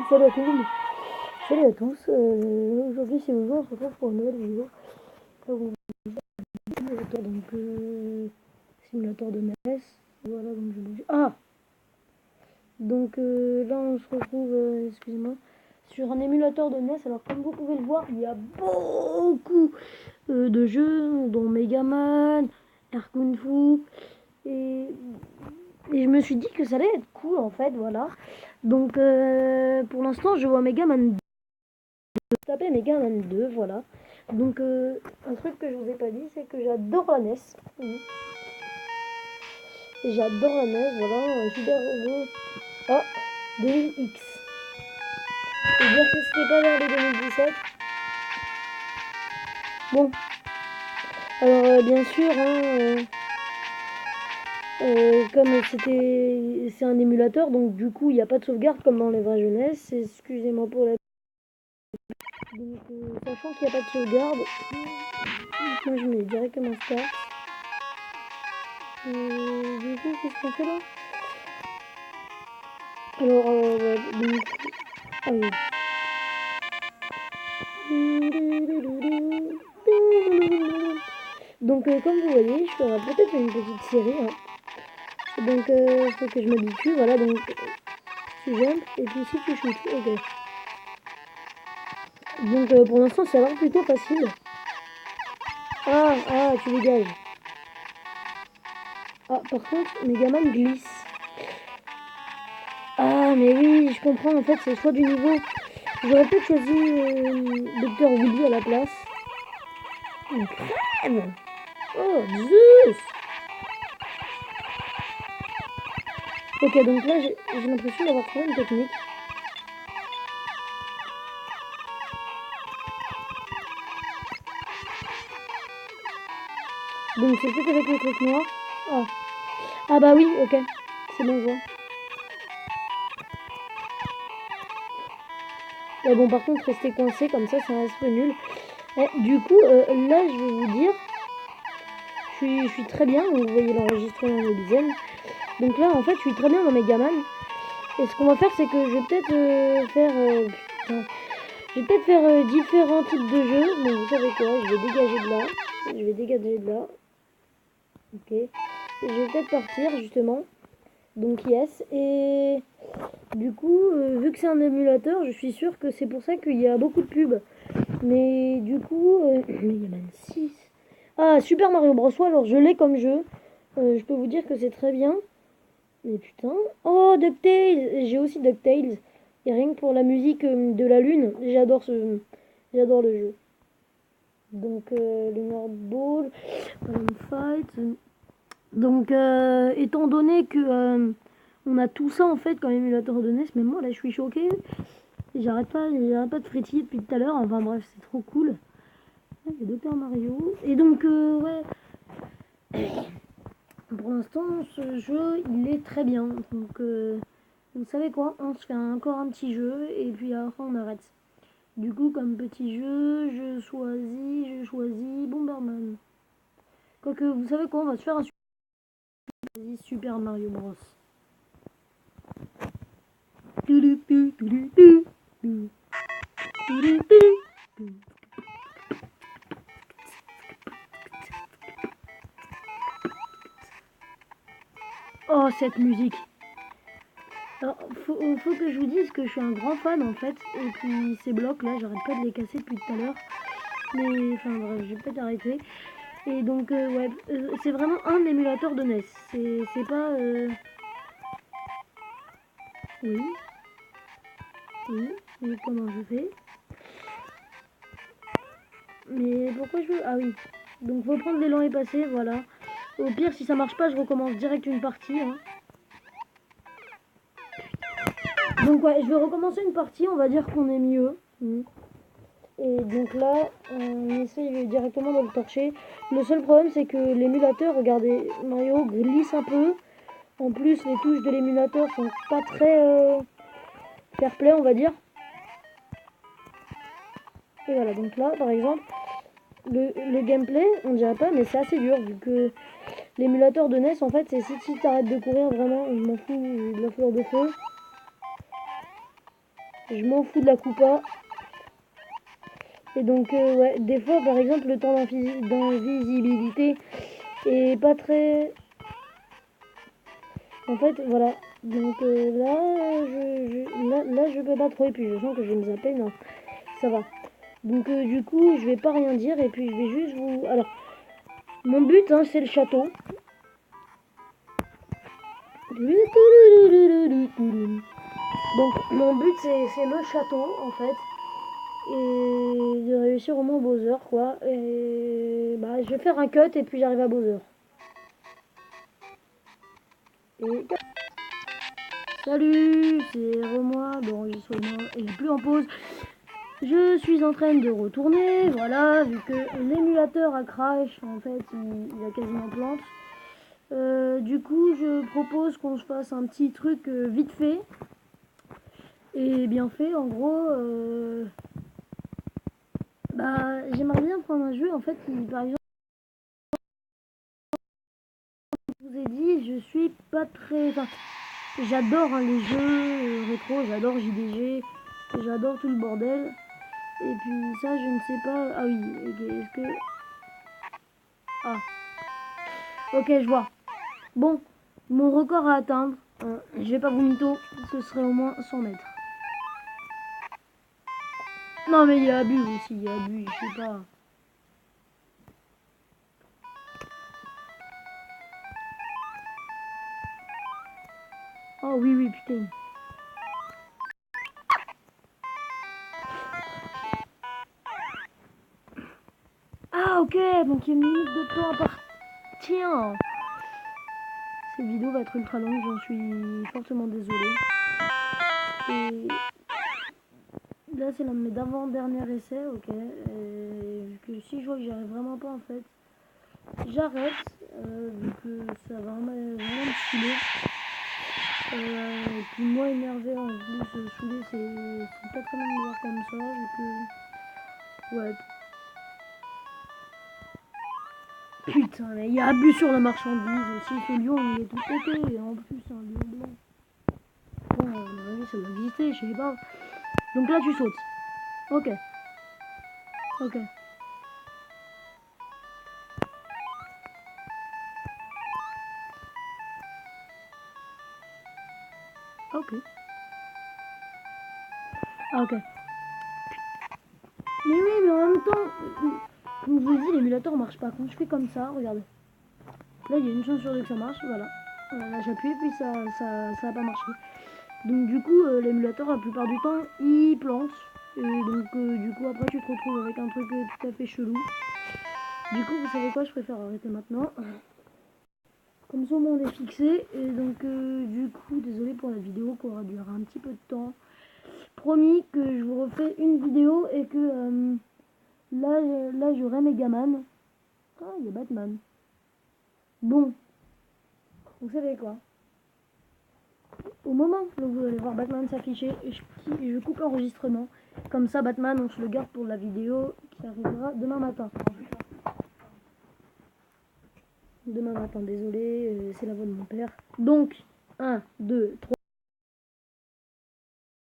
Salut à tout le monde. Salut à tous. Aujourd'hui, c'est aujourd'hui, on se retrouve pour une nouvelle vidéo. Là, vous simulateur, simulateur de NES. Voilà, donc je bouge. Ah. Donc là, on se retrouve, excusez-moi, sur un émulateur de NES. Alors, comme vous pouvez le voir, il y a beaucoup de jeux, dont Megaman, Air Kung Fu, et je me suis dit que ça allait être cool en fait, voilà. Donc pour l'instant, je vois Megaman taper Megaman 2, voilà. Donc un truc que je vous ai pas dit, c'est que j'adore la NES. Et j'adore la NES, voilà, Super Robot. Ah, 2000X. Et dire que c'était pas vers les 2017. Bon, alors bien sûr, hein, comme c'est un émulateur, donc du coup il n'y a pas de sauvegarde comme dans les vraies jeunesses. Excusez-moi pour la. Donc sachant qu'il n'y a pas de sauvegarde, moi je mets directement start. Du coup, qu'est-ce qu'on fait là? Alors, ouais, donc. Ah oui. Donc, comme vous voyez, je ferai peut-être une petite série. Hein. Donc, faut que je m'habitue. Voilà, donc. Tu jump et puis ici tu shoot. Ok. Donc, pour l'instant, ça a l'air plutôt facile. Ah, tu dégages. Ah, par contre, Megaman glisse. Ah, mais oui, je comprends. En fait, c'est le choix du niveau. J'aurais peut-être choisi Dr. Woody à la place. Une crème. Oh, Zeus. Ok, donc là, j'ai l'impression d'avoir trouvé une technique. Donc c'est peut-être avec le truc noir. Oh. Ah bah oui, ok. C'est bon, je vois. Ouais, bon, par contre, rester coincé comme ça reste peu nul. Et, du coup, là, je vais vous dire, je suis très bien. Vous voyez l'enregistrement de dizaine. Donc là, en fait, je suis très bien dans Megaman. Et ce qu'on va faire, c'est que je vais peut-être faire... je vais peut-être faire différents types de jeux. Donc vous savez quoi, je vais dégager de là. Je vais dégager de là. Ok. Et je vais peut-être partir, justement. Donc yes. Et du coup, vu que c'est un émulateur, je suis sûre que c'est pour ça qu'il y a beaucoup de pubs. Mais du coup, Megaman 6. Ah, Super Mario Bros. Alors je l'ai comme jeu. Je peux vous dire que c'est très bien. Mais putain. Oh, DuckTales. J'ai aussi DuckTales. Et rien que pour la musique de la lune, j'adore le jeu. Donc, Lunar Ball, Fight. Donc, étant donné que on a tout ça en fait comme émulateur de NES, même moi là je suis choquée. J'arrête pas de frétiller depuis tout à l'heure. Enfin bref, c'est trop cool. Il y a Dr Mario. Et donc, ouais. Pour l'instant, ce jeu, il est très bien. Donc, vous savez quoi? On se fait encore un petit jeu et puis après on arrête. Du coup, comme petit jeu, je choisis Bomberman. Quoique, vous savez quoi? On va se faire un Super Mario Bros. Oh, cette musique! Alors, faut que je vous dise que je suis un grand fan en fait, et puis ces blocs là, j'arrête pas de les casser depuis tout à l'heure. Mais enfin bref, je vais peut-être arrêter. Et donc, ouais, c'est vraiment un émulateur de NES. C'est pas. Oui. Oui, comment je fais? Mais pourquoi je veux. Ah oui. Donc, faut prendre l'élan et passer, voilà. Au pire, si ça marche pas, je recommence direct une partie. Hein. Donc, ouais, je vais recommencer une partie, on va dire qu'on est mieux. Et donc là, on essaye directement de le torcher. Le seul problème, c'est que l'émulateur, regardez, Mario glisse un peu. En plus, les touches de l'émulateur sont pas très fair play, on va dire. Et voilà, donc là, par exemple, le gameplay, on dirait pas, mais c'est assez dur, vu que l'émulateur de NES, en fait, c'est si t'arrêtes de courir, vraiment, je m'en fous de la fleur de feu. Je m'en fous de la coupa. Et donc, ouais, des fois, par exemple, le temps d'invisibilité est pas très... En fait, voilà. Donc là, je peux pas trop. Et puis, je sens que je vais me zapper. Non, ça va. Donc, du coup, je vais pas rien dire. Et puis, je vais juste vous... Alors, mon but, hein, c'est le château. Donc, mon but, c'est le château, en fait. Et de réussir au moins Bowser, quoi. Et bah, je vais faire un cut et puis j'arrive à Bowser. Et... Salut, c'est Remois d'enregistrement et plus en pause. Je suis en train de retourner, voilà, vu que l'émulateur a crash, en fait, il a quasiment plante. Du coup, je propose qu'on se fasse un petit truc vite fait. Et bien fait, en gros, bah, j'aimerais bien prendre un jeu, en fait, qui, par exemple, je vous ai dit, je suis pas très... Enfin, j'adore hein, les jeux rétro, j'adore JDG, j'adore tout le bordel. Et puis ça, je ne sais pas... Ah oui, ok, est-ce que... Ah, ok, je vois. Bon, mon record à atteindre, je vais pas vous mytho, ce serait au moins 100 mètres. Non mais il y a abus aussi, il y a abus, je sais pas. Oh oui, oui, putain. Ah ok, donc il y a une limite de temps à partir. Cette vidéo va être ultra longue, j'en suis fortement désolée. Et là c'est l'un de mes d'avant-derniers essais, ok. Et vu que si je vois que j'y arrive vraiment pas en fait, j'arrête, vu que ça va vraiment me saouler. Et puis moi énervé en plus, saoulé, c'est pas très bien de me voir comme ça, vu que... Ouais. Putain, mais il y a abus sur la marchandise aussi, ce lion il est tout pété, et en plus c'est un lion blanc. Bon, à mon avis ça doit exister, je sais pas. Donc là tu sautes. Ok. Ok. Ok. Ah ok. Mais oui, mais en même temps, comme je vous ai dit, l'émulateur marche pas. Quand je fais comme ça, regardez. Là, il y a une chance sur deux que ça marche, voilà. Là, j'appuie, puis ça a pas marché. Donc, du coup, l'émulateur, la plupart du temps, il plante. Et donc, du coup, après, tu te retrouves avec un truc tout à fait chelou. Du coup, vous savez quoi, je préfère arrêter maintenant. Comme ça, au moins, on est fixé. Et donc, du coup, désolé pour la vidéo qui aura duré un petit peu de temps. Promis que je vous refais une vidéo et que... Là j'aurai Megaman. Ah, il y a Batman. Bon, vous savez quoi? Au moment où vous allez voir Batman s'afficher, je coupe l'enregistrement. Comme ça, Batman, on se le garde pour la vidéo qui arrivera demain matin. Demain matin, désolé, c'est la voix de mon père. Donc, 1, 2, 3.